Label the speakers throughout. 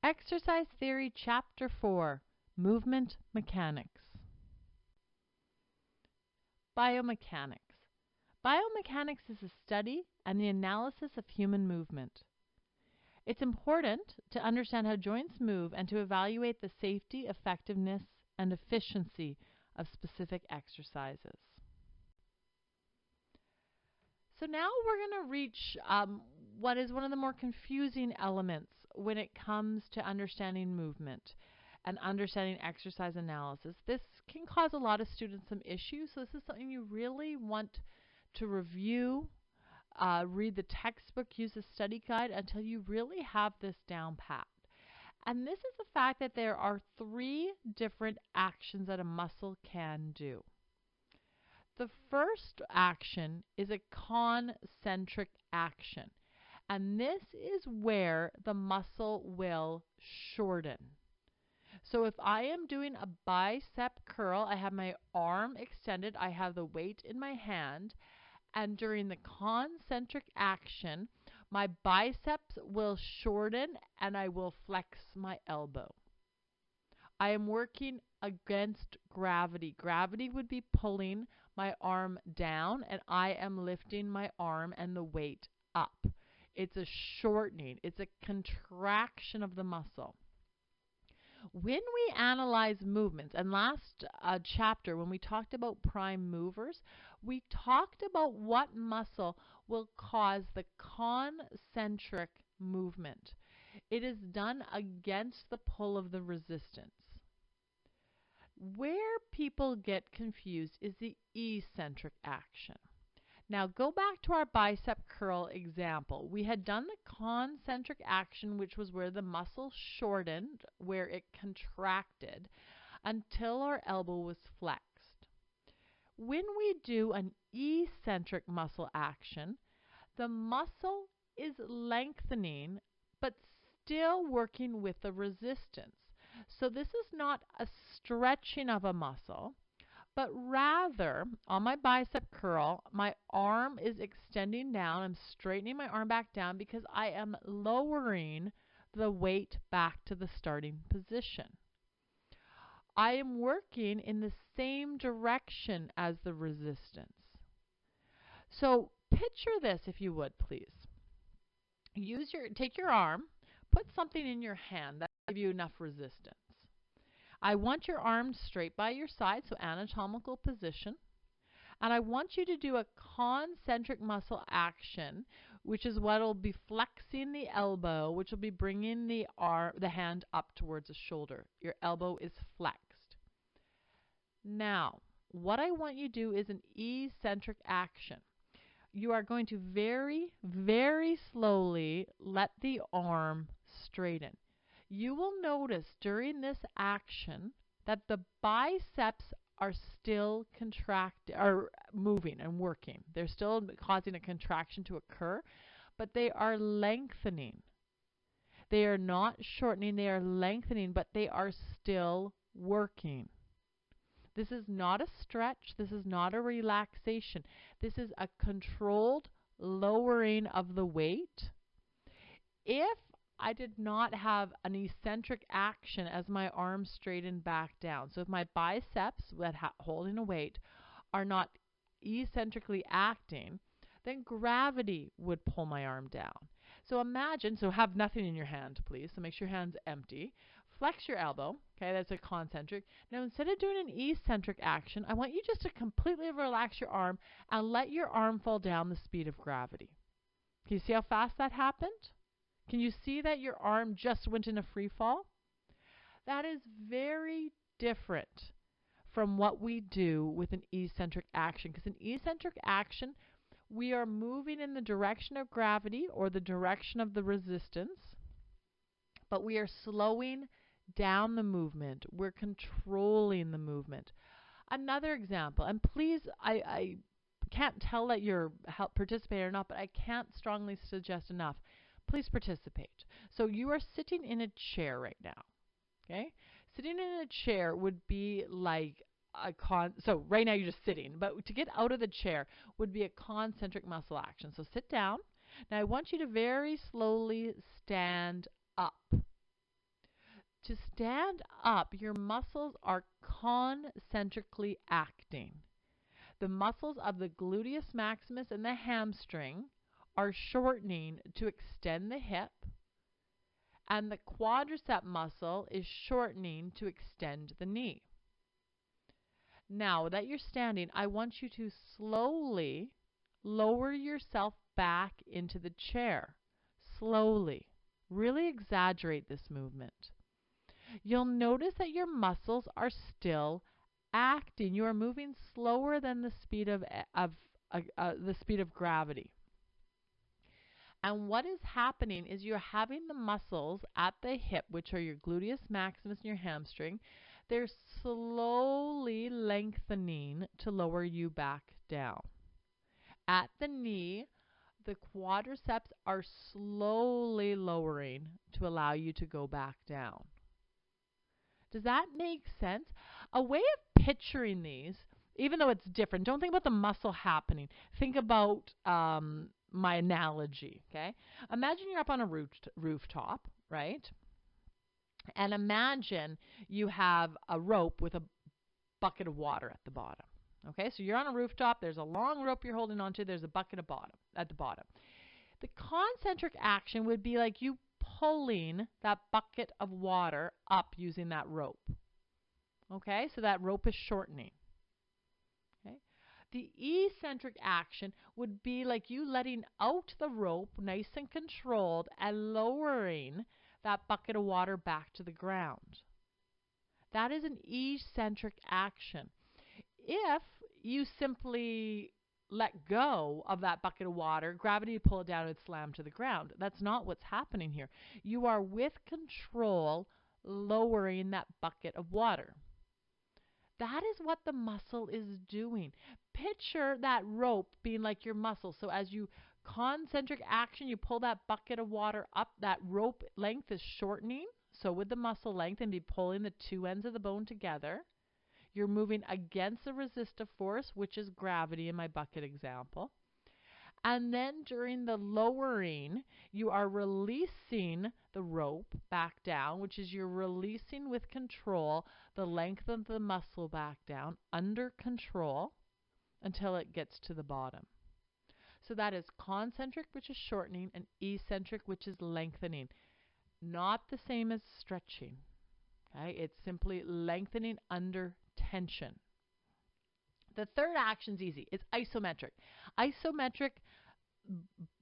Speaker 1: Exercise Theory Chapter 4, Movement Mechanics. Biomechanics. Biomechanics is the study and the analysis of human movement. It's important to understand how joints move and to evaluate the safety, effectiveness, and efficiency of specific exercises. So now we're going to reach what is one of the more confusing elements when it comes to understanding movement and understanding exercise analysis. This can cause a lot of students some issues, so this is something you really want to review, read the textbook, use the study guide until you really have this down pat. And this is the fact that there are 3 different actions that a muscle can do. The first action is a concentric action, and this is where the muscle will shorten. So if I am doing a bicep curl, I have my arm extended, I have the weight in my hand, and during the concentric action, my biceps will shorten and I will flex my elbow. I am working against gravity. Gravity would be pulling my arm down, and I am lifting my arm and the weight up. It's a shortening. It's a contraction of the muscle. When we analyze movements, and last chapter when we talked about prime movers, we talked about what muscle will cause the concentric movement. It is done against the pull of the resistance. Where people get confused is the eccentric action. Now go back to our bicep curl example. We had done the concentric action, which was where the muscle shortened, where it contracted until our elbow was flexed. When we do an eccentric muscle action, the muscle is lengthening but still working with the resistance. So this is not a stretching of a muscle, but rather on my bicep curl, my arm is extending down. I'm straightening my arm back down because I am lowering the weight back to the starting position. I am working in the same direction as the resistance. So picture this, if you would, please. Take your arm, put something in your hand that will give you enough resistance. I want your arms straight by your side, so anatomical position. And I want you to do a concentric muscle action, which is what will be flexing the elbow, which will be bringing the hand up towards the shoulder. Your elbow is flexed. Now, what I want you to do is an eccentric action. You are going to very, very slowly let the arm straighten. You will notice during this action that the biceps are still moving and working. They're still causing a contraction to occur, but they are lengthening. They are not shortening, they are lengthening, but they are still working. This is not a stretch. This is not a relaxation. This is a controlled lowering of the weight. If I did not have an eccentric action as my arms straightened back down, so if my biceps, holding a weight, are not eccentrically acting, then gravity would pull my arm down. So imagine, have nothing in your hand, please. So make sure your hand's empty. Flex your elbow. Okay, that's a concentric. Now, instead of doing an eccentric action, I want you just to completely relax your arm and let your arm fall down the speed of gravity. Can you see how fast that happened? Can you see that your arm just went in a free fall? That is very different from what we do with an eccentric action, because in eccentric action, we are moving in the direction of gravity or the direction of the resistance, but we are slowing down the movement. We're controlling the movement. Another example, and please, I can't tell that you're participating or not, but I can't strongly suggest enough. Please participate. So you are sitting in a chair right now. Okay? Sitting in a chair would be like so right now you're just sitting, but to get out of the chair would be a concentric muscle action. So sit down. Now I want you to very slowly stand up. To stand up, your muscles are concentrically acting. The muscles of the gluteus maximus and the hamstring are shortening to extend the hip, and the quadricep muscle is shortening to extend the knee. Now that you're standing, I want you to slowly lower yourself back into the chair. Slowly. Really exaggerate this movement. You'll notice that your muscles are still acting. You are moving slower than the speed of gravity. And what is happening is you're having the muscles at the hip, which are your gluteus maximus and your hamstring, they're slowly lengthening to lower you back down. At the knee, the quadriceps are slowly lowering to allow you to go back down. Does that make sense? A way of picturing these, even though it's different, don't think about the muscle happening. Think about my analogy, okay? Imagine you're up on a rooftop, right? And imagine you have a rope with a bucket of water at the bottom. Okay, so you're on a rooftop, there's a long rope you're holding onto, there's a bucket at the bottom. The concentric action would be like you pulling that bucket of water up using that rope. Okay, so that rope is shortening. Okay. The eccentric action would be like you letting out the rope nice and controlled and lowering that bucket of water back to the ground. That is an eccentric action. If you simply let go of that bucket of water, gravity would pull it down and slam to the ground. That's not what's happening here. You are with control lowering that bucket of water. That is what the muscle is doing. Picture that rope being like your muscle. So as you concentric action, you pull that bucket of water up, that rope length is shortening. So with the muscle length and be pulling the two ends of the bone together. You're moving against the resistive force, which is gravity in my bucket example. And then during the lowering, you are releasing the rope back down, which is you're releasing with control the length of the muscle back down under control until it gets to the bottom. So that is concentric, which is shortening, and eccentric, which is lengthening. Not the same as stretching. Okay? It's simply lengthening under tension. The third action is easy. It's isometric. Isometric,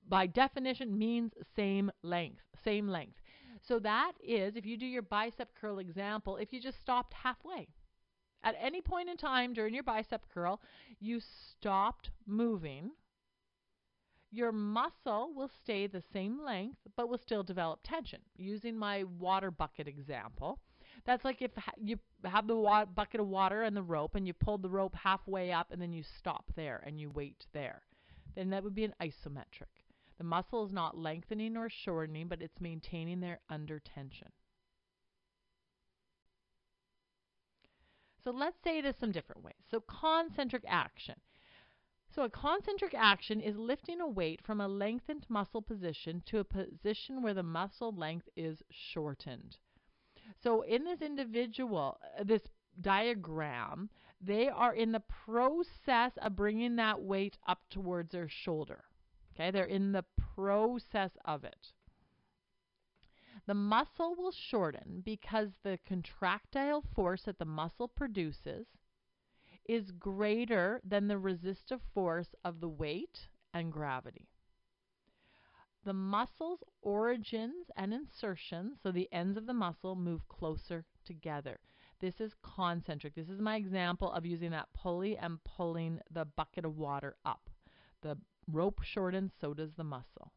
Speaker 1: by definition, means same length. So that is, if you do your bicep curl example, if you just stopped halfway. At any point in time during your bicep curl, you stopped moving. Your muscle will stay the same length, but will still develop tension. Using my water bucket example, that's like if you have the bucket of water and the rope, and you pulled the rope halfway up, and then you stop there and you wait there. Then that would be an isometric. The muscle is not lengthening or shortening, but it's maintaining there under tension. So let's say it is some different ways. So concentric action. So a concentric action is lifting a weight from a lengthened muscle position to a position where the muscle length is shortened. So in this individual, this diagram, they are in the process of bringing that weight up towards their shoulder. Okay, they're in the process of it. The muscle will shorten because the contractile force that the muscle produces is greater than the resistive force of the weight and gravity. The muscle's origins and insertions, so the ends of the muscle, move closer together. This is concentric. This is my example of using that pulley and pulling the bucket of water up. The rope shortens, so does the muscle.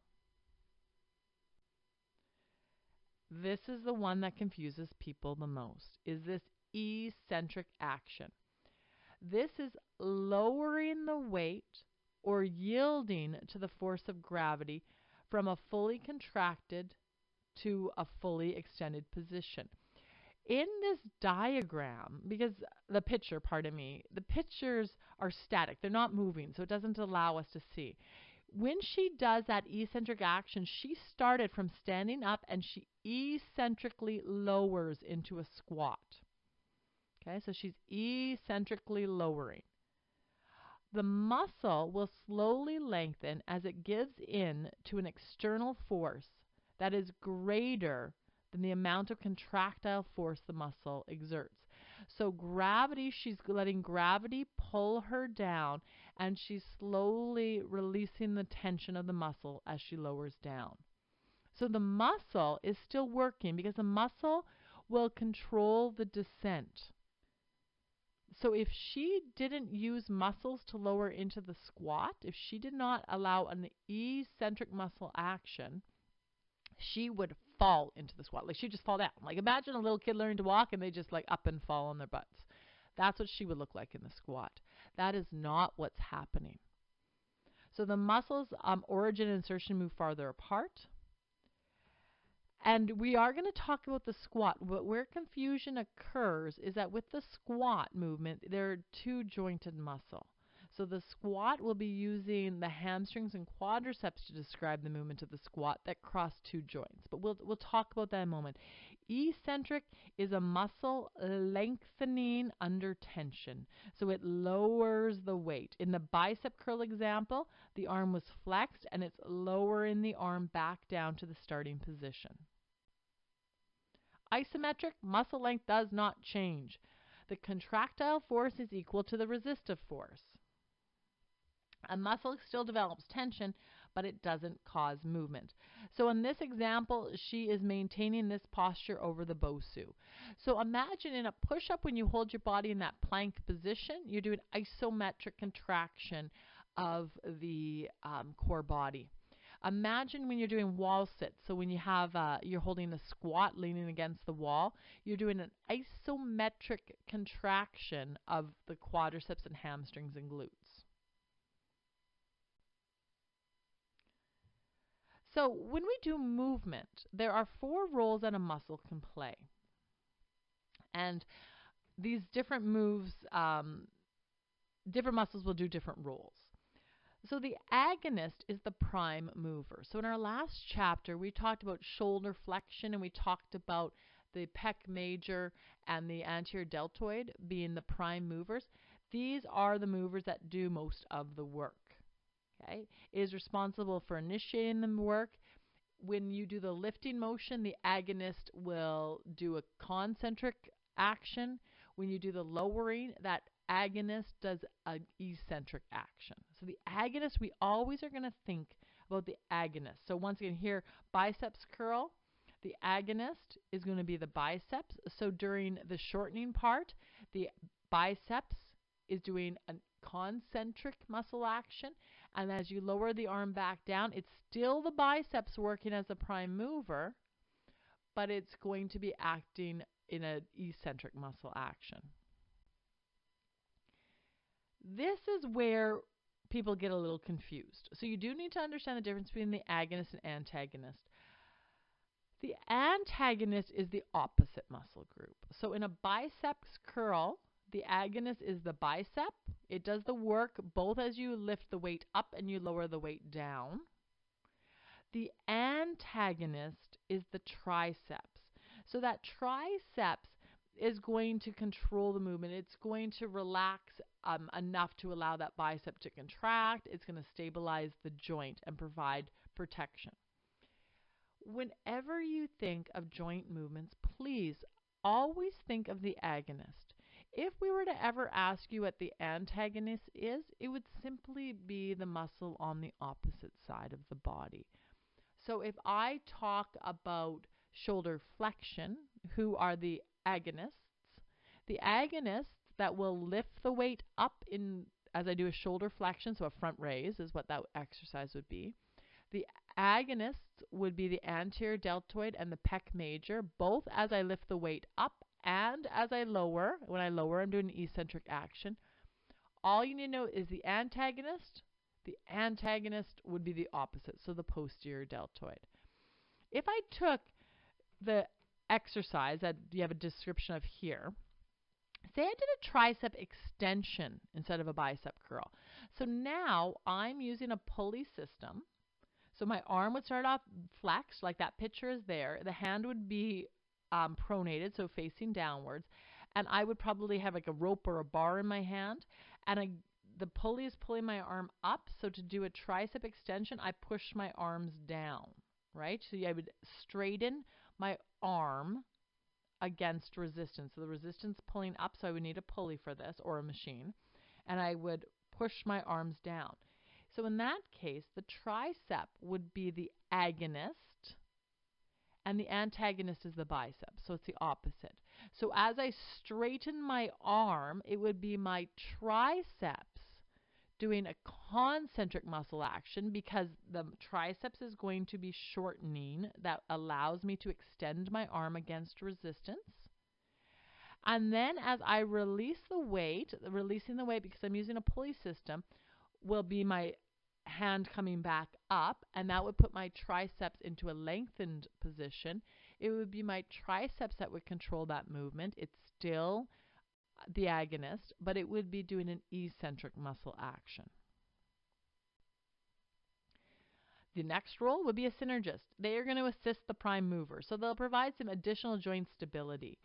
Speaker 1: This is the one that confuses people the most, is this eccentric action. This is lowering the weight or yielding to the force of gravity from a fully contracted to a fully extended position. In this diagram, because the pictures are static, they're not moving, so it doesn't allow us to see. When she does that eccentric action, she started from standing up and she eccentrically lowers into a squat. Okay, so she's eccentrically lowering. The muscle will slowly lengthen as it gives in to an external force that is greater than the amount of contractile force the muscle exerts. So gravity, she's letting gravity pull her down, and she's slowly releasing the tension of the muscle as she lowers down. So the muscle is still working because the muscle will control the descent. So if she didn't use muscles to lower into the squat, if she did not allow an eccentric muscle action, she would fall into the squat. Like she'd just fall down. Like imagine a little kid learning to walk and they just like up and fall on their butts. That's what she would look like in the squat. That is not what's happening. So the muscles origin and insertion move farther apart. And we are going to talk about the squat, but where confusion occurs is that with the squat movement, there are two jointed muscle. So the squat will be using the hamstrings and quadriceps to describe the movement of the squat that cross two joints. But we'll talk about that in a moment. Eccentric is a muscle lengthening under tension. So it lowers the weight. In the bicep curl example, the arm was flexed and it's lowering the arm back down to the starting position. Isometric, muscle length does not change. The contractile force is equal to the resistive force. A muscle still develops tension, but it doesn't cause movement. So in this example, she is maintaining this posture over the Bosu. So imagine in a push-up when you hold your body in that plank position, you're doing isometric contraction of the core body. Imagine when you're doing wall sits. So when you have you're holding a squat leaning against the wall, you're doing an isometric contraction of the quadriceps and hamstrings and glutes. So when we do movement, there are 4 roles that a muscle can play. And these different moves, different muscles will do different roles. So the agonist is the prime mover. So in our last chapter, we talked about shoulder flexion and we talked about the pec major and the anterior deltoid being the prime movers. These are the movers that do most of the work. Okay? It is responsible for initiating the work. When you do the lifting motion, the agonist will do a concentric action. When you do the lowering, that agonist does an eccentric action. So the agonist, we always are going to think about the agonist. So once again here, biceps curl, the agonist is going to be the biceps. So during the shortening part, the biceps is doing a concentric muscle action. And as you lower the arm back down, it's still the biceps working as the prime mover, but it's going to be acting in an eccentric muscle action. This is where people get a little confused. So you do need to understand the difference between the agonist and antagonist. The antagonist is the opposite muscle group. So in a biceps curl, the agonist is the bicep. It does the work both as you lift the weight up and you lower the weight down. The antagonist is the triceps. So that triceps is going to control the movement. It's going to relax enough to allow that bicep to contract. It's going to stabilize the joint and provide protection. Whenever you think of joint movements, please always think of the agonist. If we were to ever ask you what the antagonist is, it would simply be the muscle on the opposite side of the body. So if I talk about shoulder flexion, who are the agonists that will lift the weight up in as I do a shoulder flexion, so a front raise is what that exercise would be. The agonists would be the anterior deltoid and the pec major, both as I lift the weight up and as I lower. When I lower, I'm doing an eccentric action. All you need to know is the antagonist. The antagonist would be the opposite, so the posterior deltoid. If I took the exercise that you have a description of here, Say I did a tricep extension instead of a bicep curl. So now I'm using a pulley system. So my arm would start off flexed, like that picture is there. The hand would be pronated, so facing downwards. And I would probably have like a rope or a bar in my hand. And the pulley is pulling my arm up. So to do a tricep extension, I push my arms down, right? So I would straighten my arm against resistance. So the resistance pulling up, so I would need a pulley for this or a machine. And I would push my arms down. So in that case, the tricep would be the agonist and the antagonist is the bicep. So it's the opposite. So as I straighten my arm, it would be my triceps doing a concentric muscle action because the triceps is going to be shortening. That allows me to extend my arm against resistance. And then as I release the weight, releasing the weight because I'm using a pulley system, will be my hand coming back up, and that would put my triceps into a lengthened position. It would be my triceps that would control that movement. It's still the agonist, but it would be doing an eccentric muscle action. The next role would be a synergist. They are going to assist the prime mover, so they'll provide some additional joint stability.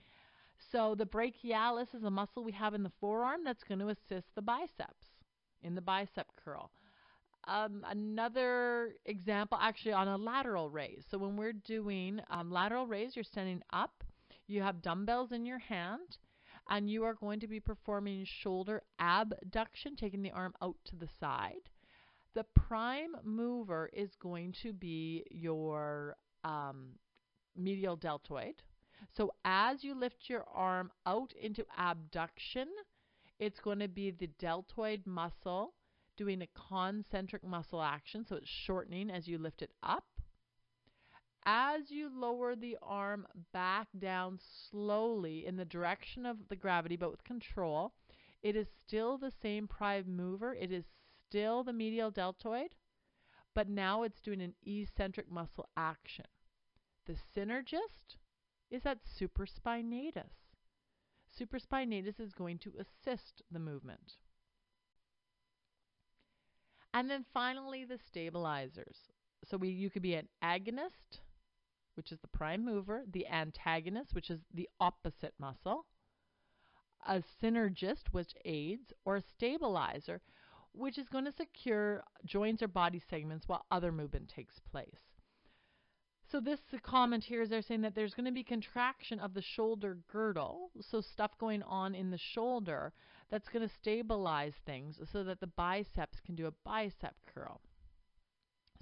Speaker 1: So the brachialis is a muscle we have in the forearm that's going to assist the biceps in the bicep curl. Another example, actually, on a lateral raise. So when we're doing lateral raise, you're standing up, you have dumbbells in your hand, and you are going to be performing shoulder abduction, taking the arm out to the side. The prime mover is going to be your medial deltoid. So as you lift your arm out into abduction, it's going to be the deltoid muscle doing a concentric muscle action, so it's shortening as you lift it up. As you lower the arm back down slowly in the direction of the gravity, but with control, it is still the same prime mover. It is still the medial deltoid, but now it's doing an eccentric muscle action. The synergist is that supraspinatus. Supraspinatus is going to assist the movement. And then finally, the stabilizers. So you could be an agonist, which is the prime mover, the antagonist, which is the opposite muscle, a synergist, which aids, or a stabilizer, which is going to secure joints or body segments while other movement takes place. So this comment here is they're saying that there's going to be contraction of the shoulder girdle, so stuff going on in the shoulder that's going to stabilize things so that the biceps can do a bicep curl.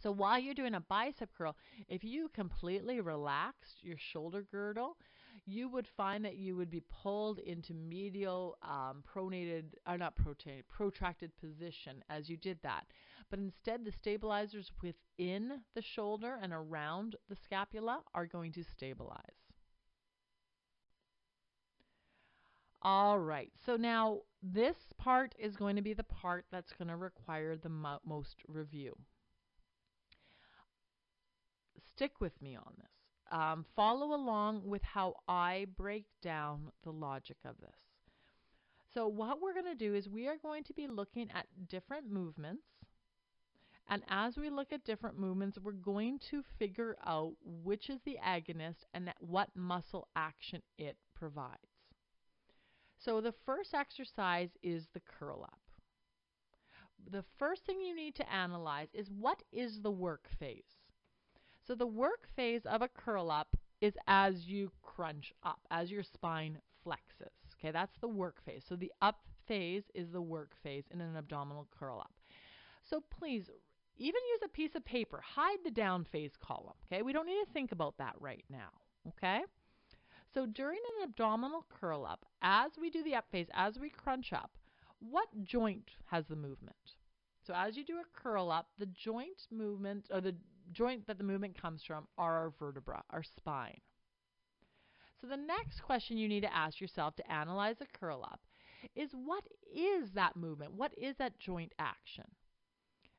Speaker 1: So while you're doing a bicep curl, if you completely relaxed your shoulder girdle, you would find that you would be pulled into medial protracted position as you did that. But instead, the stabilizers within the shoulder and around the scapula are going to stabilize. All right, so now this part is going to be the part that's going to require the most review. Stick with me on this. Follow along with how I break down the logic of this. So what we're going to do is we are going to be looking at different movements. And as we look at different movements, we're going to figure out which is the agonist and what muscle action it provides. So the first exercise is the curl up. The first thing you need to analyze is what is the work phase. So the work phase of a curl up is as you crunch up, as your spine flexes. Okay, that's the work phase. So the up phase is the work phase in an abdominal curl up. So please, even use a piece of paper. Hide the down phase column. Okay, we don't need to think about that right now. Okay, so during an abdominal curl up, as we do the up phase, as we crunch up, what joint has the movement? So as you do a curl up, the joint movement, or the joint that the movement comes from, are our vertebra, our spine. So the next question you need to ask yourself to analyze a curl up is, what is that movement? What is that joint action?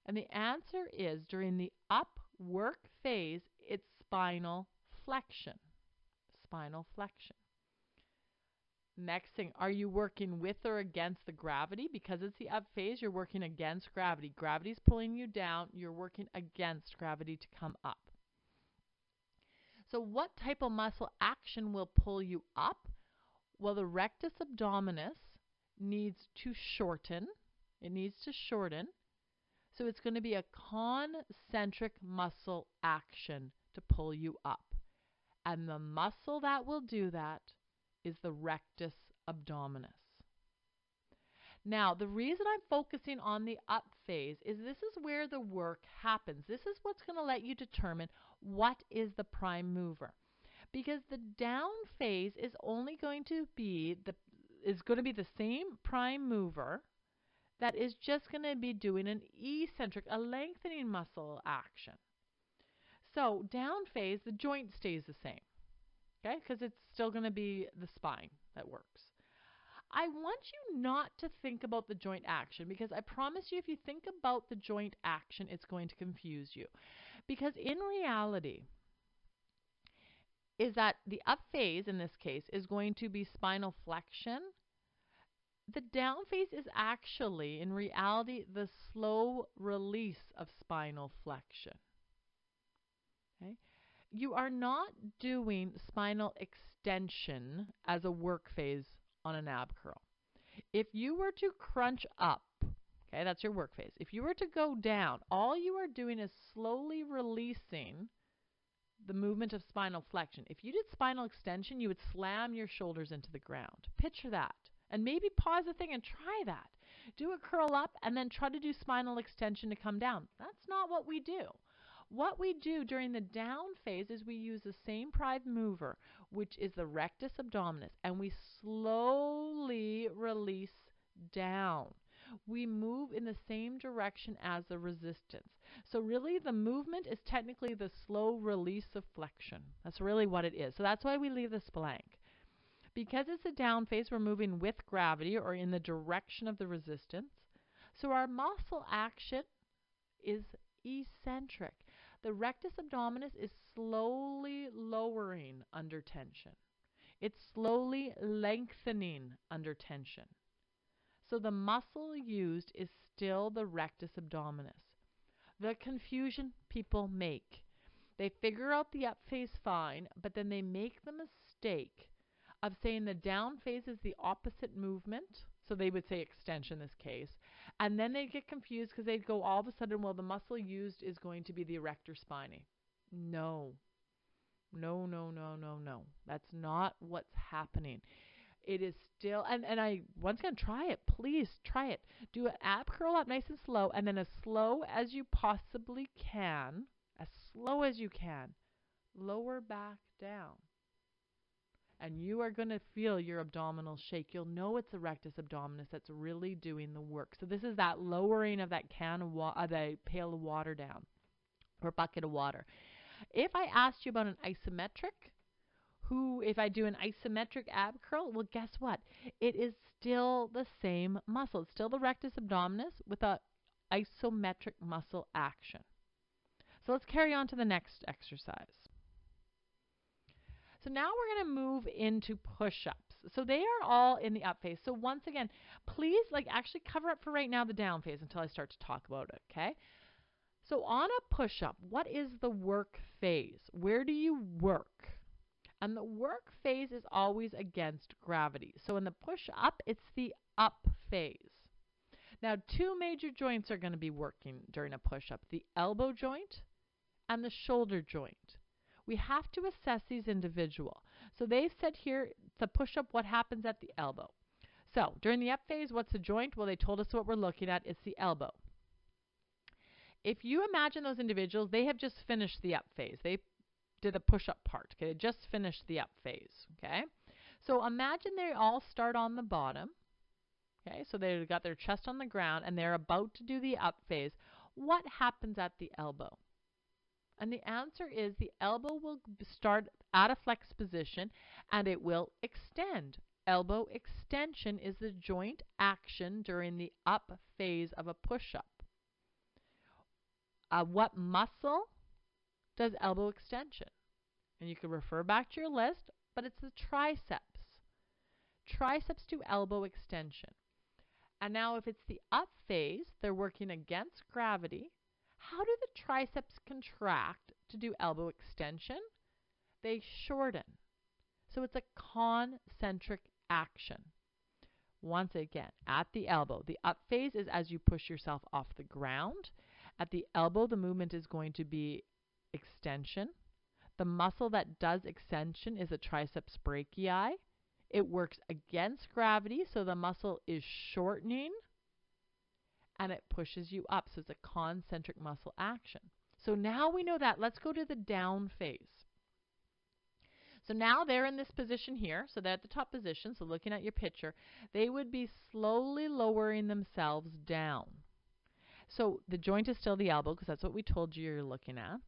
Speaker 1: And the answer is, during the up work phase, it's spinal flexion. Spinal flexion. Next thing, are you working with or against the gravity? Because it's the up phase, you're working against gravity. Gravity's pulling you down, you're working against gravity to come up. So what type of muscle action will pull you up? Well, the rectus abdominis needs to shorten. It needs to shorten. So it's going to be a concentric muscle action to pull you up. And the muscle that will do that is the rectus abdominis. Now, the reason I'm focusing on the up phase is this is where the work happens. This is what's going to let you determine what is the prime mover. Because the down phase is only going to be the same prime mover that is just going to be doing an eccentric, a lengthening muscle action. So down phase, the joint stays the same, okay? Because it's still going to be the spine that works. I want you not to think about the joint action, because I promise you if you think about the joint action, it's going to confuse you. Because in reality, is that the up phase in this case is going to be spinal flexion. The down phase is actually, in reality, the slow release of spinal flexion. Okay? You are not doing spinal extension as a work phase on an ab curl. If you were to crunch up, okay, that's your work phase. If you were to go down, all you are doing is slowly releasing the movement of spinal flexion. If you did spinal extension, you would slam your shoulders into the ground. Picture that. And maybe pause the thing and try that. Do a curl up and then try to do spinal extension to come down. That's not what we do. What we do during the down phase is we use the same prime mover, which is the rectus abdominis, and we slowly release down. We move in the same direction as the resistance. So really the movement is technically the slow release of flexion. That's really what it is. So that's why we leave this blank. Because it's a down phase, we're moving with gravity or in the direction of the resistance. So our muscle action is eccentric. The rectus abdominis is slowly lowering under tension. It's slowly lengthening under tension. So the muscle used is still the rectus abdominis. The confusion people make. They figure out the up phase fine, but then they make the mistake of saying the down phase is the opposite movement. So they would say extension in this case. And then they get confused because they'd go all of a sudden, well, the muscle used is going to be the erector spinae. No. No, no, no, no, no. That's not what's happening. It is still, and I, once again, try it. Please try it. Do an ab curl up nice and slow, and then as slow as you possibly can, lower back down. And you are going to feel your abdominal shake. You'll know it's the rectus abdominis that's really doing the work. So this is that lowering of that the pail of water down, or bucket of water. If I asked you about an isometric, if I do an isometric ab curl, well, guess what? It is still the same muscle. It's still the rectus abdominis with a isometric muscle action. So let's carry on to the next exercise. So now we're going to move into push-ups. So they are all in the up phase. So once again, please actually cover up for right now the down phase until I start to talk about it, okay? So on a push-up, what is the work phase? Where do you work? And the work phase is always against gravity. So in the push-up, it's the up phase. Now, two major joints are going to be working during a push-up, the elbow joint and the shoulder joint. We have to assess these individual. So they've said here, the push-up, what happens at the elbow. So during the up phase, what's the joint? Well, they told us what we're looking at. It's the elbow. If you imagine those individuals, they have just finished the up phase. They did the push-up part. Okay, they just finished the up phase. Okay, so imagine they all start on the bottom. Okay, so they've got their chest on the ground and they're about to do the up phase. What happens at the elbow? And the answer is the elbow will start at a flex position and it will extend. Elbow extension is the joint action during the up phase of a push-up. What muscle does elbow extension? And you can refer back to your list, but it's the triceps. triceps to elbow extension. And now if it's the up phase, they're working against gravity. How do the triceps contract to do elbow extension? They shorten. So it's a concentric action. Once again, at the elbow, the up phase is as you push yourself off the ground. At the elbow, the movement is going to be extension. The muscle that does extension is the triceps brachii. It works against gravity, so the muscle is shortening and it pushes you up. So it's a concentric muscle action. So now we know that. Let's go to the down phase. So now they're in this position here. So they're at the top position. So looking at your picture, they would be slowly lowering themselves down. So the joint is still the elbow because that's what we told you you're looking at.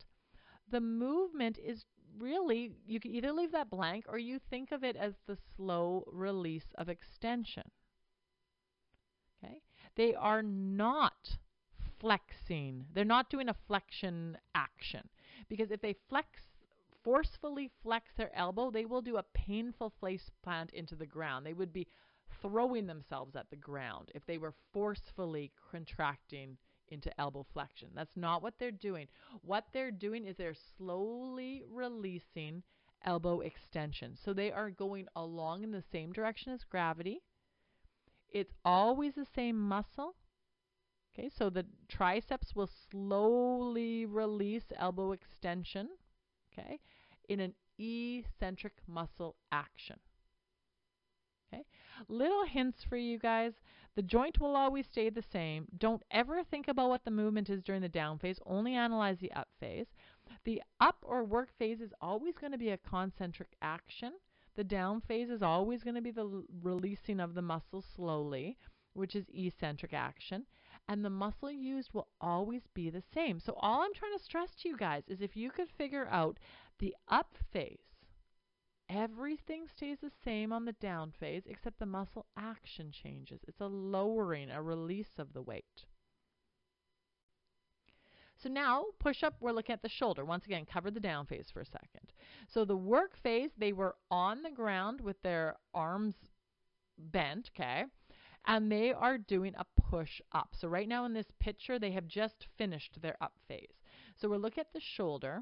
Speaker 1: The movement is really, you can either leave that blank or you think of it as the slow release of extension. Okay? They are not flexing. They're not doing a flexion action, because if they forcefully flex their elbow, they will do a painful face plant into the ground. They would be throwing themselves at the ground if they were forcefully contracting into elbow flexion. That's not what they're doing. What they're doing is they're slowly releasing elbow extension. So they are going along in the same direction as gravity. It's always the same muscle. Okay, so the triceps will slowly release elbow extension, okay, in an eccentric muscle action. Okay, little hints for you guys. The joint will always stay the same. Don't ever think about what the movement is during the down phase. Only analyze the up phase. The up or work phase is always going to be a concentric action. The down phase is always going to be the releasing of the muscle slowly, which is eccentric action. And the muscle used will always be the same. So all I'm trying to stress to you guys is if you could figure out the up phase, everything stays the same on the down phase except the muscle action changes. It's a lowering, a release of the weight. So now, push up, we're looking at the shoulder. Once again, cover the down phase for a second. So the work phase, they were on the ground with their arms bent, okay? And they are doing a push up. So right now in this picture, they have just finished their up phase. So we're looking at the shoulder.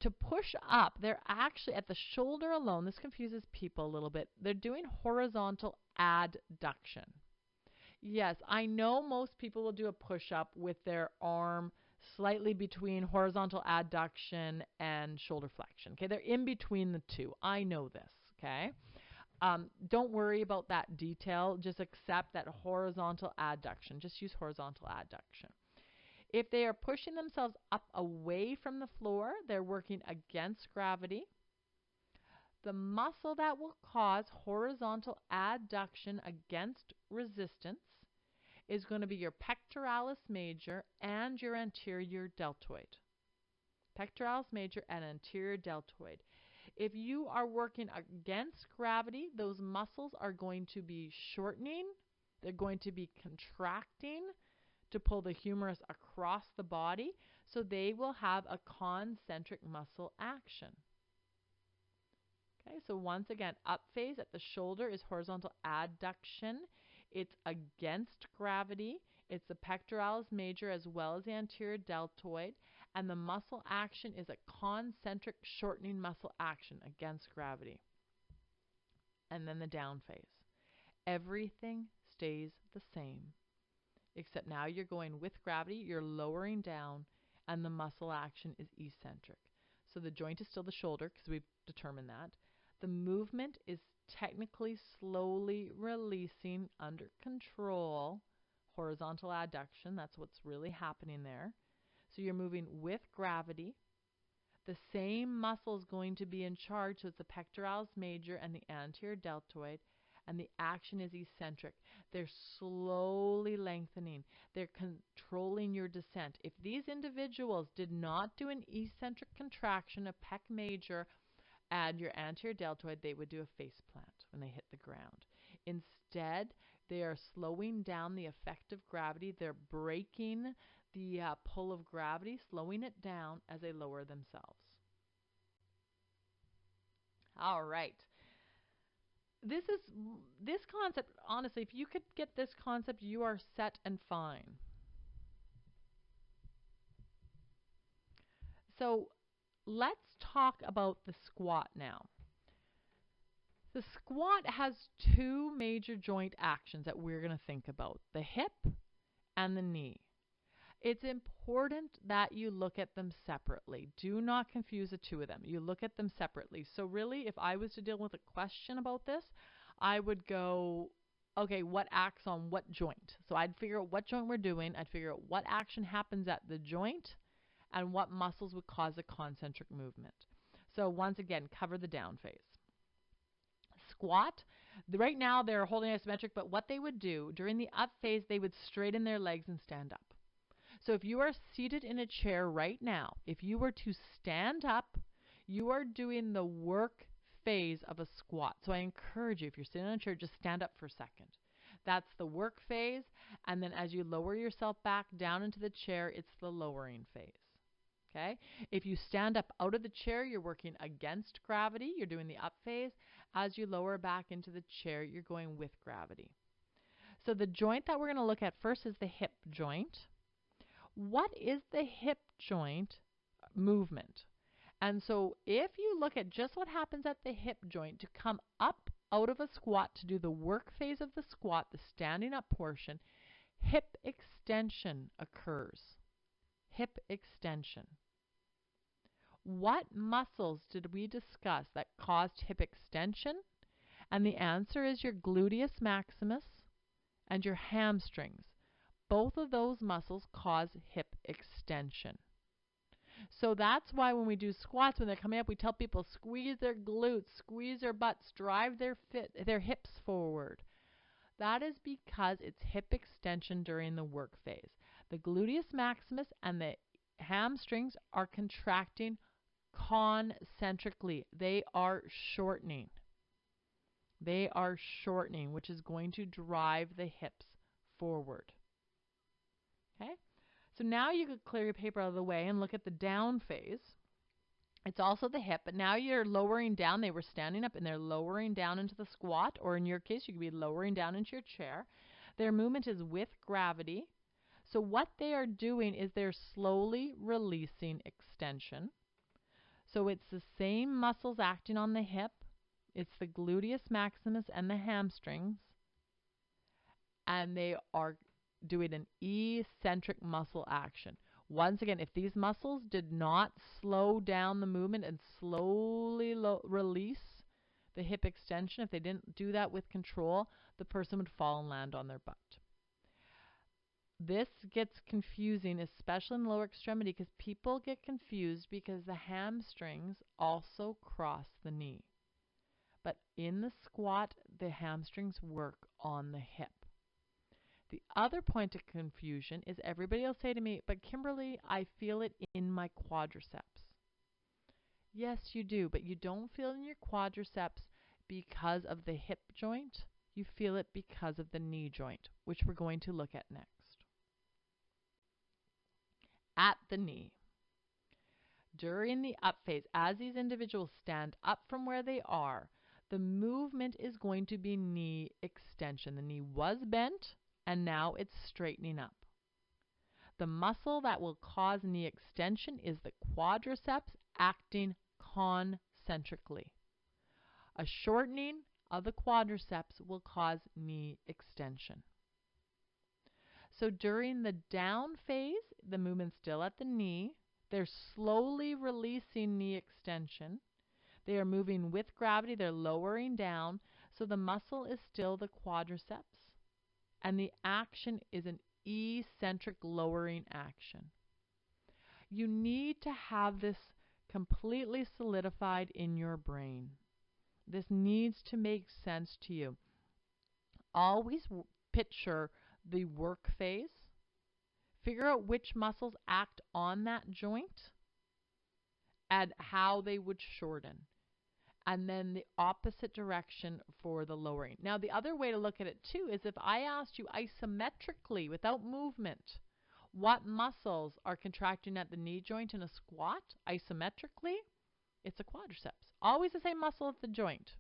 Speaker 1: To push up, they're actually at the shoulder alone. This confuses people a little bit. They're doing horizontal adduction. Yes, I know most people will do a push-up with their arm slightly between horizontal adduction and shoulder flexion. Okay, they're in between the two. I know this, okay? Don't worry about that detail. Just accept that horizontal adduction. Just use horizontal adduction. If they are pushing themselves up away from the floor, they're working against gravity. The muscle that will cause horizontal adduction against resistance is going to be your pectoralis major and your anterior deltoid. Pectoralis major and anterior deltoid. If you are working against gravity, those muscles are going to be shortening. They're going to be contracting to pull the humerus across the body, so they will have a concentric muscle action. Okay, so once again, up phase at the shoulder is horizontal adduction. It's against gravity. It's the pectoralis major as well as the anterior deltoid. And the muscle action is a concentric shortening muscle action against gravity. And then the down phase. Everything stays the same, except now you're going with gravity, you're lowering down, and the muscle action is eccentric. So the joint is still the shoulder because we've determined that. The movement is technically slowly releasing under control, horizontal adduction. That's what's really happening there. So you're moving with gravity. The same muscle is going to be in charge, so it's the pectoralis major and the anterior deltoid, and the action is eccentric. They're slowly lengthening. They're controlling your descent. If these individuals did not do an eccentric contraction of pec major and your anterior deltoid, they would do a face plant when they hit the ground. Instead, they are slowing down the effect of gravity. They're breaking the pull of gravity, slowing it down as they lower themselves. All right. this concept, honestly, if you could get this concept, you are set and fine. So let's talk about the squat now. The squat has two major joint actions that we're going to think about, the hip and the knee. It's important that you look at them separately. Do not confuse the two of them. You look at them separately. So really, if I was to deal with a question about this, I would go, okay, what acts on what joint? So I'd figure out what joint we're doing. I'd figure out what action happens at the joint and what muscles would cause a concentric movement. So once again, cover the down phase. Squat, right now they're holding isometric, but what they would do during the up phase, they would straighten their legs and stand up. So if you are seated in a chair right now, if you were to stand up, you are doing the work phase of a squat. So I encourage you, if you're sitting in a chair, just stand up for a second. That's the work phase. And then as you lower yourself back down into the chair, it's the lowering phase. Okay? If you stand up out of the chair, you're working against gravity. You're doing the up phase. As you lower back into the chair, you're going with gravity. So the joint that we're going to look at first is the hip joint. What is the hip joint movement? And so if you look at just what happens at the hip joint to come up out of a squat to do the work phase of the squat, the standing up portion, hip extension occurs. Hip extension. What muscles did we discuss that caused hip extension? And the answer is your gluteus maximus and your hamstrings. Both of those muscles cause hip extension. So that's why when we do squats, when they're coming up, we tell people squeeze their glutes, squeeze their butts, drive their hips forward. That is because it's hip extension during the work phase. The gluteus maximus and the hamstrings are contracting concentrically. They are shortening. They are shortening, which is going to drive the hips forward. Okay? So now you could clear your paper out of the way and look at the down phase. It's also the hip, but now you're lowering down. They were standing up and they're lowering down into the squat, or in your case, you could be lowering down into your chair. Their movement is with gravity. So what they are doing is they're slowly releasing extension. So it's the same muscles acting on the hip. It's the gluteus maximus and the hamstrings. And they are doing an eccentric muscle action. Once again, if these muscles did not slow down the movement and slowly release the hip extension, if they didn't do that with control, the person would fall and land on their butt. This gets confusing, especially in the lower extremity, because people get confused because the hamstrings also cross the knee. But in the squat, the hamstrings work on the hip. The other point of confusion is everybody will say to me, but Kimberly, I feel it in my quadriceps. Yes, you do, but you don't feel it in your quadriceps because of the hip joint. You feel it because of the knee joint, which we're going to look at next. At the knee. During the up phase, as these individuals stand up from where they are, the movement is going to be knee extension. The knee was bent, and now it's straightening up. The muscle that will cause knee extension is the quadriceps acting concentrically. A shortening of the quadriceps will cause knee extension. So during the down phase, the movement's still at the knee. They're slowly releasing knee extension. They are moving with gravity. They're lowering down. So the muscle is still the quadriceps. And the action is an eccentric lowering action. You need to have this completely solidified in your brain. This needs to make sense to you. Always picture the work phase. Figure out which muscles act on that joint and how they would shorten. And then the opposite direction for the lowering. Now, the other way to look at it too is if I asked you isometrically, without movement, what muscles are contracting at the knee joint in a squat isometrically, it's a quadriceps. Always the same muscle at the joint.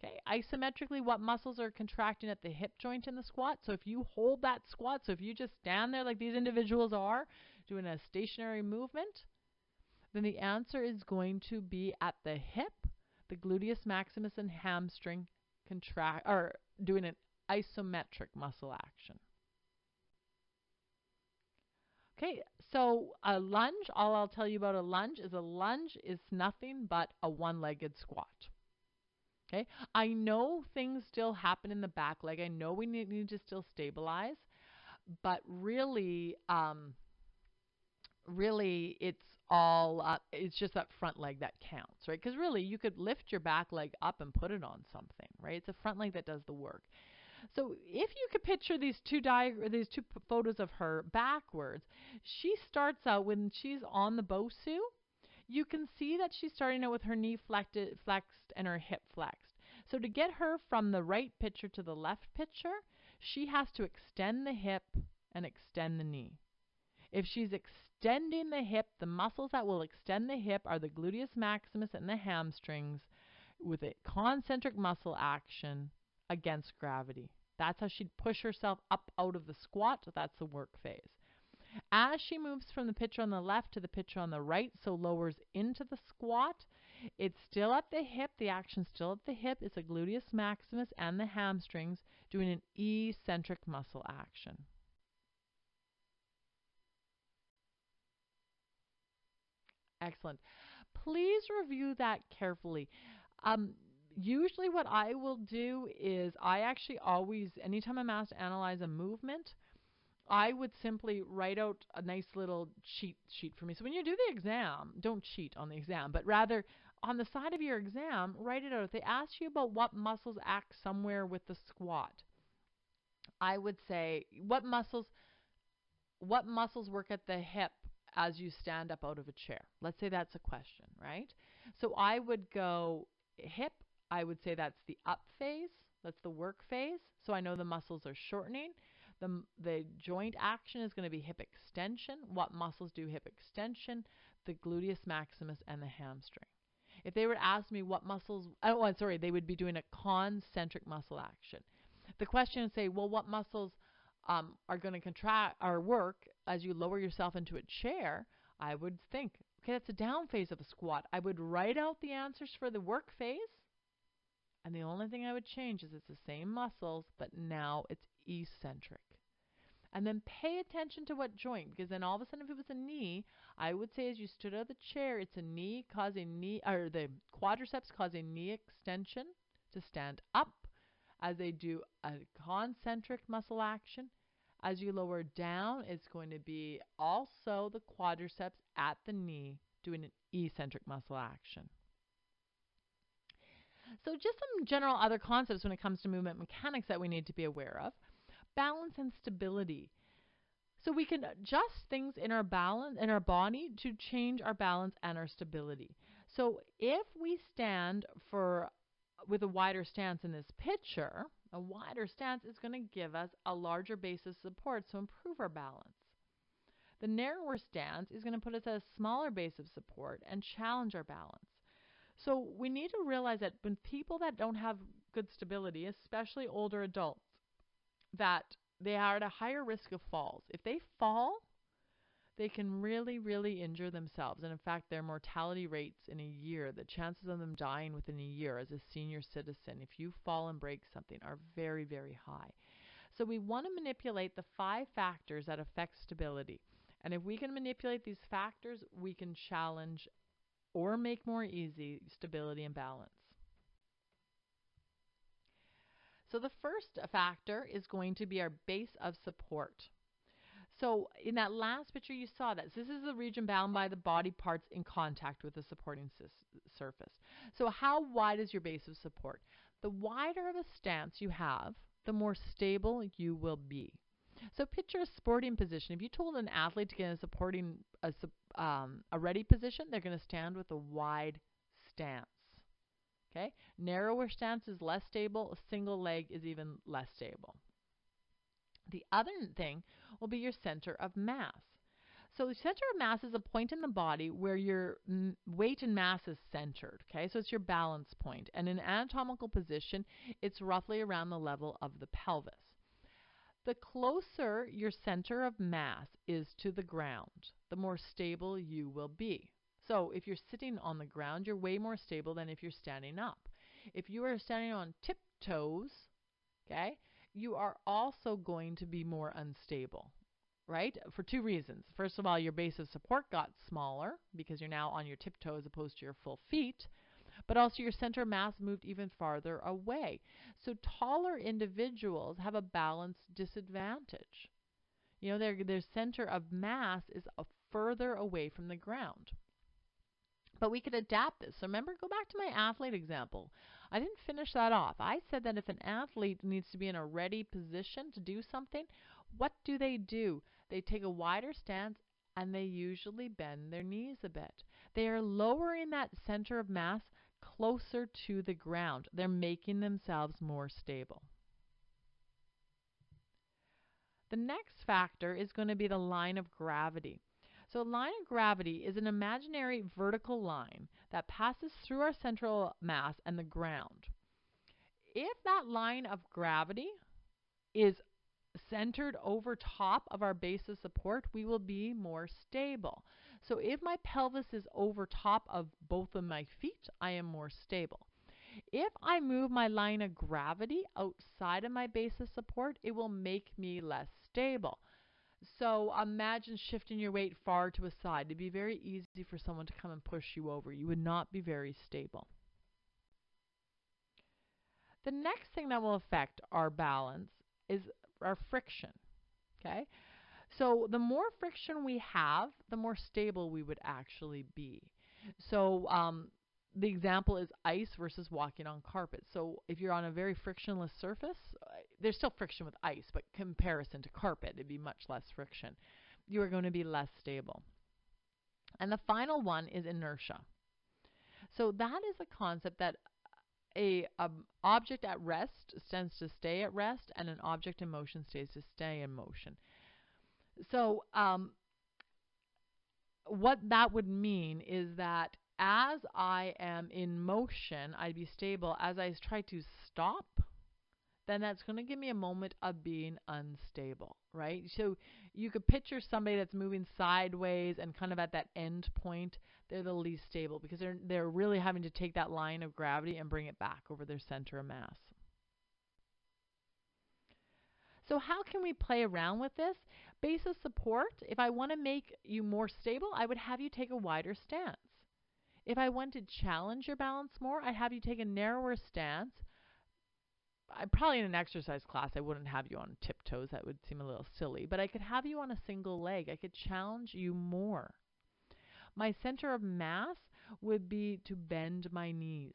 Speaker 1: Okay, isometrically, what muscles are contracting at the hip joint in the squat? So if you hold that squat, so if you just stand there like these individuals are, doing a stationary movement, then the answer is going to be at the hip, the gluteus maximus and hamstring contract, or doing an isometric muscle action. Okay, so a lunge, all I'll tell you about a lunge is nothing but a one-legged squat. Okay, I know things still happen in the back leg. I know we need to still stabilize, but really, it's all, it's just that front leg that counts, right? Because really, you could lift your back leg up and put it on something, right? It's a front leg that does the work. So if you could picture these two photos of her backwards, she starts out when she's on the Bosu. You can see that she's starting out with her knee flexed and her hip flexed. So to get her from the right picture to the left picture, she has to extend the hip and extend the knee. If she's extending the hip, the muscles that will extend the hip are the gluteus maximus and the hamstrings with a concentric muscle action against gravity. That's how she'd push herself up out of the squat. That's the work phase. As she moves from the picture on the left to the picture on the right, so lowers into the squat, it's still at the hip. The action's still at the hip. It's a gluteus maximus and the hamstrings doing an eccentric muscle action. Excellent. Please review that carefully. Usually what I will do is I actually always, anytime I'm asked to analyze a movement, I would simply write out a nice little cheat sheet for me. So when you do the exam, don't cheat on the exam, but rather on the side of your exam, write it out. If they ask you about what muscles act somewhere with the squat, I would say what muscles work at the hip as you stand up out of a chair. Let's say that's a question, right? So I would go hip. I would say that's the up phase. That's the work phase. So I know the muscles are shortening. The joint action is going to be hip extension. What muscles do hip extension? The gluteus maximus and the hamstring. If they were to ask me what muscles, they would be doing a concentric muscle action. The question would say, well, what muscles are going to contract or work as you lower yourself into a chair? I would think, okay, that's a down phase of a squat. I would write out the answers for the work phase, and the only thing I would change is it's the same muscles, but now it's eccentric. And then pay attention to what joint, because then all of a sudden if it was a knee, I would say as you stood out of the chair, it's a knee causing knee, or the quadriceps causing knee extension to stand up as they do a concentric muscle action. As you lower down, it's going to be also the quadriceps at the knee doing an eccentric muscle action. So just some general other concepts when it comes to movement mechanics that we need to be aware of. Balance and stability. So we can adjust things in our body to change our balance and our stability. So if we stand with a wider stance in this picture, a wider stance is going to give us a larger base of support, so improve our balance. The narrower stance is going to put us at a smaller base of support and challenge our balance. So we need to realize that when people that don't have good stability, especially older adults, that they are at a higher risk of falls. If they fall, they can really, really injure themselves. And in fact, their mortality rates in a year, the chances of them dying within a year as a senior citizen, if you fall and break something, are very, very high. So we want to manipulate the 5 factors that affect stability. And if we can manipulate these factors, we can challenge or make more easy stability and balance. So the first factor is going to be our base of support. So in that last picture you saw that. So this is the region bound by the body parts in contact with the supporting surface. So how wide is your base of support? The wider of a stance you have, the more stable you will be. So picture a sporting position. If you told an athlete to get in a ready position, they're going to stand with a wide stance. Okay? Narrower stance is less stable. A single leg is even less stable. The other thing will be your center of mass. So the center of mass is a point in the body where your weight and mass is centered, okay? So it's your balance point. And in anatomical position, it's roughly around the level of the pelvis. The closer your center of mass is to the ground, the more stable you will be. So if you're sitting on the ground, you're way more stable than if you're standing up. If you are standing on tiptoes, okay, you are also going to be more unstable, right? For two reasons. First of all, your base of support got smaller because you're now on your tiptoes as opposed to your full feet, but also your center of mass moved even farther away. So taller individuals have a balance disadvantage. You know, their center of mass is further away from the ground. But we could adapt this. So remember, go back to my athlete example. I didn't finish that off. I said that if an athlete needs to be in a ready position to do something, what do? They take a wider stance and they usually bend their knees a bit. They are lowering that center of mass closer to the ground. They're making themselves more stable. The next factor is going to be the line of gravity. So a line of gravity is an imaginary vertical line that passes through our central mass and the ground. If that line of gravity is centered over top of our base of support, we will be more stable. So if my pelvis is over top of both of my feet, I am more stable. If I move my line of gravity outside of my base of support, it will make me less stable. So imagine shifting your weight far to a side. It'd be very easy for someone to come and push you over. You would not be very stable. The next thing that will affect our balance is our friction. Okay? So the more friction we have, the more stable we would actually be. So the example is ice versus walking on carpet. So if you're on a very frictionless surface, there's still friction with ice, but comparison to carpet, it'd be much less friction. You are going to be less stable. And the final one is inertia. So that is a concept that a object at rest tends to stay at rest, and an object in motion stays to stay in motion. So what that would mean is that as I am in motion, I'd be stable. As I try to stop, then that's going to give me a moment of being unstable, right? So you could picture somebody that's moving sideways and kind of at that end point, they're the least stable because they're really having to take that line of gravity and bring it back over their center of mass. So how can we play around with this? Base of support, if I want to make you more stable, I would have you take a wider stance. If I want to challenge your balance more, I'd have you take a narrower stance. Probably in an exercise class, I wouldn't have you on tiptoes. That would seem a little silly. But I could have you on a single leg. I could challenge you more. My center of mass would be to bend my knees,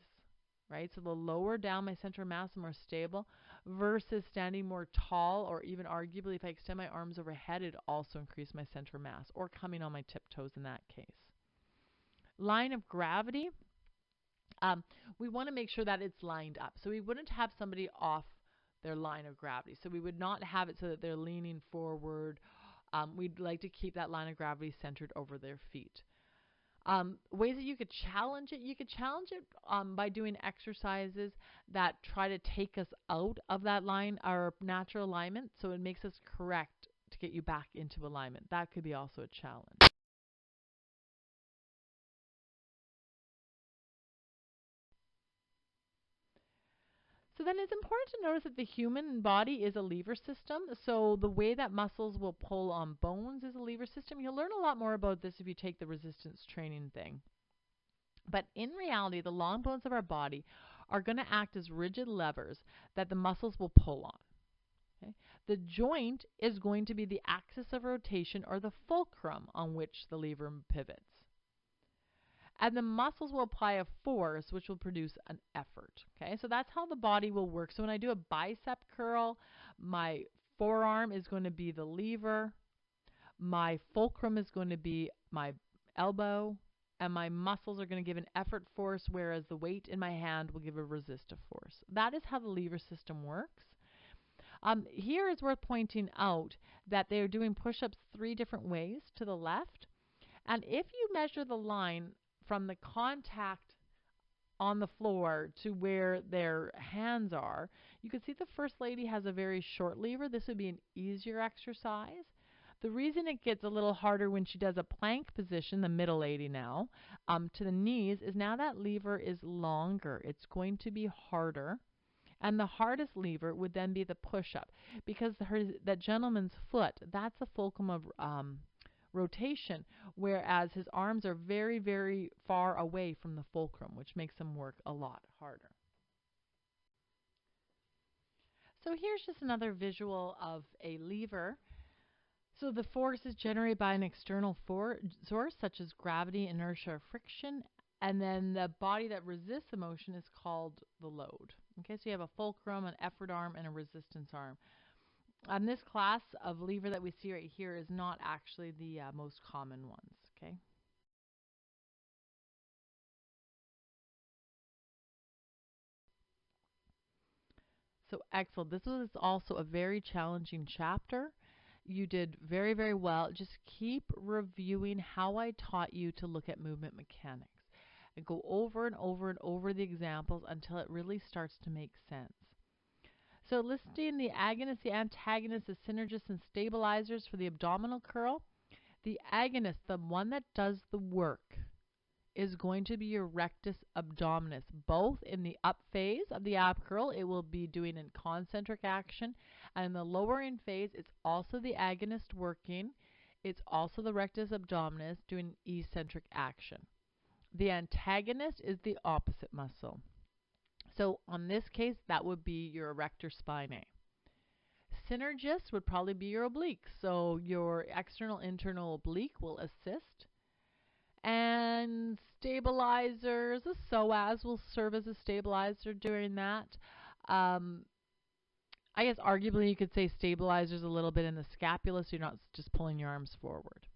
Speaker 1: right? So the lower down my center of mass, the more stable, versus standing more tall, or even arguably if I extend my arms overhead, it'd also increase my center of mass, or coming on my tiptoes in that case. Line of gravity, we want to make sure that it's lined up. So we wouldn't have somebody off their line of gravity. So we would not have it so that they're leaning forward. We'd like to keep that line of gravity centered over their feet. Ways that you could challenge it, by doing exercises that try to take us out of that line, our natural alignment, so it makes us correct to get you back into alignment. That could be also a challenge. So then it's important to notice that the human body is a lever system. So the way that muscles will pull on bones is a lever system. You'll learn a lot more about this if you take the resistance training thing. But in reality, the long bones of our body are going to act as rigid levers that the muscles will pull on. Okay? The joint is going to be the axis of rotation, or the fulcrum on which the lever pivots. And the muscles will apply a force which will produce an effort. Okay, so that's how the body will work. So when I do a bicep curl, my forearm is going to be the lever, my fulcrum is going to be my elbow, and my muscles are going to give an effort force, whereas the weight in my hand will give a resistive force. That is how the lever system works. Here is worth pointing out that they're doing push-ups 3 different ways to the left. And if you measure the line from the contact on the floor to where their hands are, you can see the first lady has a very short lever. This would be an easier exercise. The reason it gets a little harder when she does a plank position, the middle lady now, to the knees, is now that lever is longer. It's going to be harder. And the hardest lever would then be the push-up, because that gentleman's foot, that's the fulcrum of rotation, whereas his arms are very, very far away from the fulcrum, which makes them work a lot harder. So here's just another visual of a lever. So the force is generated by an external source, such as gravity, inertia, or friction, and then the body that resists the motion is called the load. Okay, so you have a fulcrum, an effort arm, and a resistance arm. This class of lever that we see right here is not actually the most common ones. Okay. So excellent. This was also a very challenging chapter. You did very, very well. Just keep reviewing how I taught you to look at movement mechanics and go over and over and over the examples until it really starts to make sense. So listing the agonist, the antagonist, the synergists, and stabilizers for the abdominal curl. The agonist, the one that does the work, is going to be your rectus abdominis. Both in the up phase of the ab curl, it will be doing in concentric action, and in the lowering phase, it's also the agonist working. It's also the rectus abdominis doing eccentric action. The antagonist is the opposite muscle. So on this case, that would be your erector spinae. Synergist would probably be your oblique. So your external internal oblique will assist. And stabilizers, the psoas will serve as a stabilizer during that. I guess arguably you could say stabilizers a little bit in the scapula, so you're not just pulling your arms forward.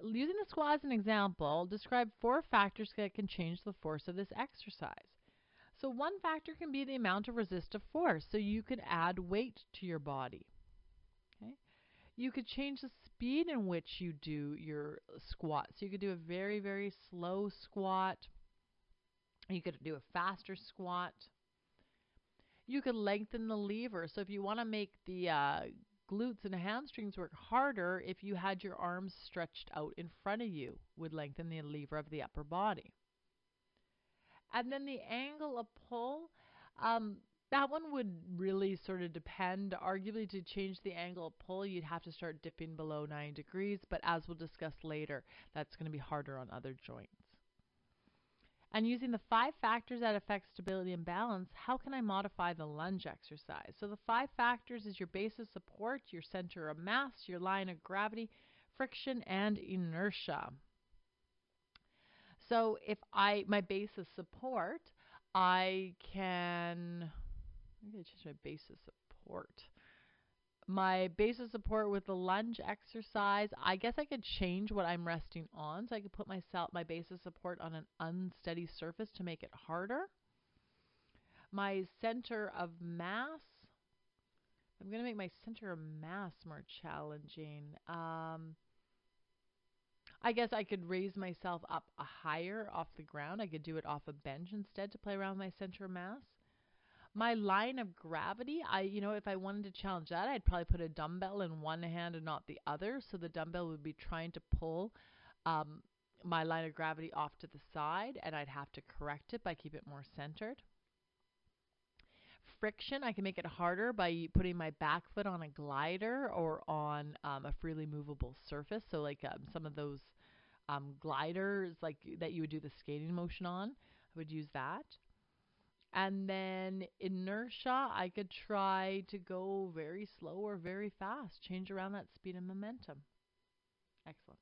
Speaker 1: Using the squat as an example, describe 4 factors that can change the force of this exercise. So one factor can be the amount of resistive force. So you could add weight to your body. Okay? You could change the speed in which you do your squat. So you could do a very, very slow squat. You could do a faster squat. You could lengthen the lever. So if you want to make the glutes and hamstrings work harder, if you had your arms stretched out in front of you, would lengthen the lever of the upper body. And then the angle of pull, that one would really sort of depend. Arguably, to change the angle of pull, you'd have to start dipping below 90 degrees, but as we'll discuss later, that's going to be harder on other joints. And using the 5 factors that affect stability and balance, how can I modify the lunge exercise? So the 5 factors is your base of support, your center of mass, your line of gravity, friction, and inertia. So if my base of support, I can, I'm going to change my base of support. My base of support with the lunge exercise, I guess I could change what I'm resting on. So I could put my base of support on an unsteady surface to make it harder. My center of mass, I'm going to make my center of mass more challenging. I guess I could raise myself up higher off the ground. I could do it off a bench instead to play around with my center of mass. My line of gravity, if I wanted to challenge that, I'd probably put a dumbbell in one hand and not the other. So the dumbbell would be trying to pull my line of gravity off to the side, and I'd have to correct it by keeping it more centered. Friction, I can make it harder by putting my back foot on a glider or on a freely movable surface. So like some of those gliders like that you would do the skating motion on, I would use that. And then inertia, I could try to go very slow or very fast, change around that speed and momentum. Excellent.